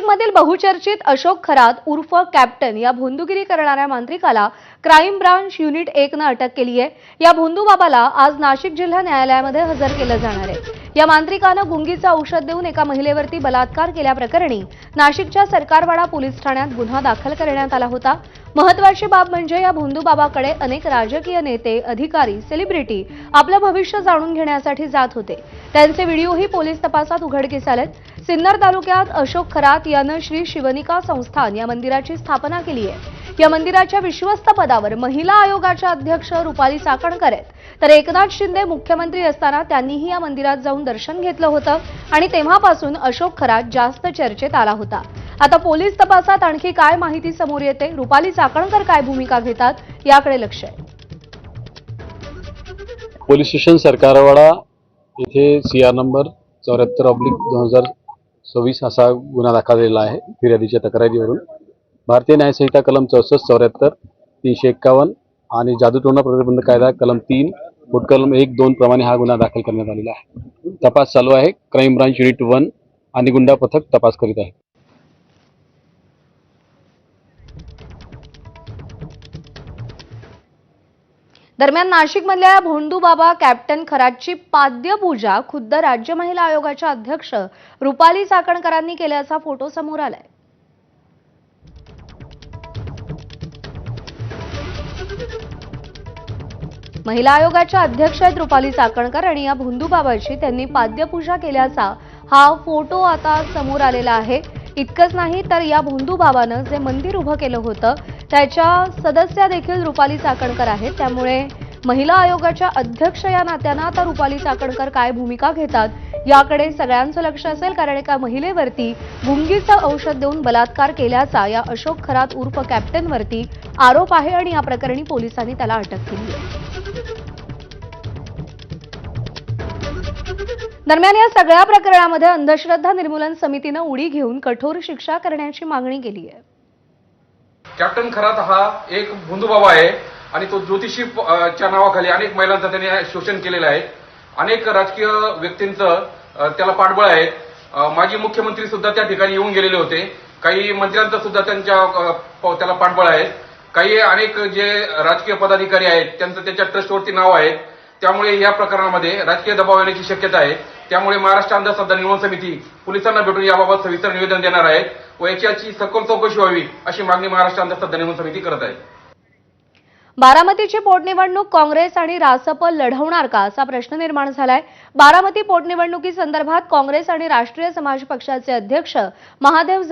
नाशिकमधील बहुचर्चित अशोक खरात उर्फ कॅप्टन या भोंदूगिरी करणाऱ्या मांत्रिकाला क्राईम ब्रांच युनिट 1 ने अटक केली आहे। या भोंदूबाबाला आज नाशिक जिल्हा न्यायालयामध्ये हजर केलं जाणार आहे। या मांत्रिकानं गुंगीचं औषध देऊन एका महिलेवरती बलात्कार केल्याप्रकरणी नाशिकच्या सरकारवाडा पोलीस ठाण्यात गुन्हा दाखल करण्यात आला होता। महत्त्वाची बाब म्हणजे या भोंदूबाबाकडे अनेक राजकीय नेते, अधिकारी, सेलिब्रिटी आपलं भविष्य जाणून घेण्यासाठी जात होते। त्यांचे व्हिडिओही पोलीस तपासात उघडकीस आलेत। सिन्नर तालुक्यात अशोक खरात यानं श्री शिवनिका संस्थान या मंदिराची स्थापना केली आहे। या मंदिराच्या विश्वस्त पदावर महिला आयोगाच्या अध्यक्ष रुपाली चाकणकर आहेत, तर एकनाथ शिंदे मुख्यमंत्री असताना त्यांनीही या मंदिरात जाऊन दर्शन घेतलं होतं आणि तेव्हापासून अशोक खरात जास्त चर्चेत आला होता। आता पोलीस तपासात आणखी काय माहिती समोर येते, रुपाली चाकणकर काय भूमिका घेतात याकडे लक्ष आहे। पोलीस स्टेशन सरकारवाडा येथे सीआर नंबर 74/2026 असा गुन्हा दाखल झालेला आहे फिर्यादीच्या तक्रारीवरून। भारतीय न्याय संहिता कलम 64, 74, 351 आणि जादूटोणा प्रतिबंध कायदा कलम 3, कलम 1, 2 प्रमाणे हा गुन्हा दाखल करण्यात आलेला आहे। तपास चालू आहे। क्राईम ब्रांच युनिट 1 आणि गुंडा पथक तपास करीत आहे। दरम्यान नाशिकमधल्या भोंदूबाबा कॅप्टन खरातची पाद्यपूजा खुद्द राज्य महिला आयोगाच्या अध्यक्ष रुपाली चाकणकरांनी केल्याचा फोटो समोर आलाय। महिला आयोगाच्या अध्यक्ष आहेत रुपाली चाकणकर आणि या भोंदूबाबाची त्यांनी पाद्यपूजा केल्याचा हा फोटो आता समोर आलेला आहे। इतकंच नाही तर या भोंदूबाबानं जे मंदिर उभं केलं होतं त्याच्या सदस्या देखील रुपाली चाकणकर आहेत। त्यामुळे महिला आयोगाच्या अध्यक्ष या नात्यानं आता रुपाली चाकणकर काय भूमिका घेतात याकडे सगळ्यांचं लक्ष असेल, कारण एका महिलेवरती गुंगीचं औषध देऊन बलात्कार केल्याचा या अशोक खरात उर्फ कॅप्टनवरती आरोप आहे आणि या प्रकरणी पोलिसांनी त्याला अटक केली आहे। दरम्यान या सगळ्या प्रकरणामध्ये अंधश्रद्धा निर्मूलन समितीनं उडी घेऊन कठोर शिक्षा करण्याची मागणी केली आहे। कॅप्टन खरात हा एक भोंदूबाबा आहे आणि तो ज्योतिषीच्या नावाखाली अनेक महिलांचं त्याने शोषण केलेलं आहे। अनेक राजकीय व्यक्तींचं त्याला पाठबळ आहे। माजी मुख्यमंत्री सुद्धा त्या ठिकाणी येऊन गेलेले होते। काही मंत्र्यांचं सुद्धा त्याला पाठबळ आहे। काही अनेक जे राजकीय पदाधिकारी आहेत त्यांचं त्याच्या ट्रस्टवरती नाव आहे। त्यामुळे या प्रकरणामध्ये राजकीय दबाव येण्याची शक्यता आहे। त्यामुळे महाराष्ट्र अंधश्रद्धा निर्मूलन समिती पोलिसांना भेटून याबाबत सविस्तर निवेदन देणार आहे व याची सखोल चौकशी व्हावी अशी मागणी महाराष्ट्र अंधश्रद्धा निर्मूलन समिती करत आहे। बारामतीची पोटनिवडणूक काँग्रेस आणि रासप लढवणार का असा प्रश्न निर्माण झालाय। बारामती पोटनिवडणुकीसंदर्भात काँग्रेस आणि राष्ट्रीय समाज पक्षाचे अध्यक्ष महादेव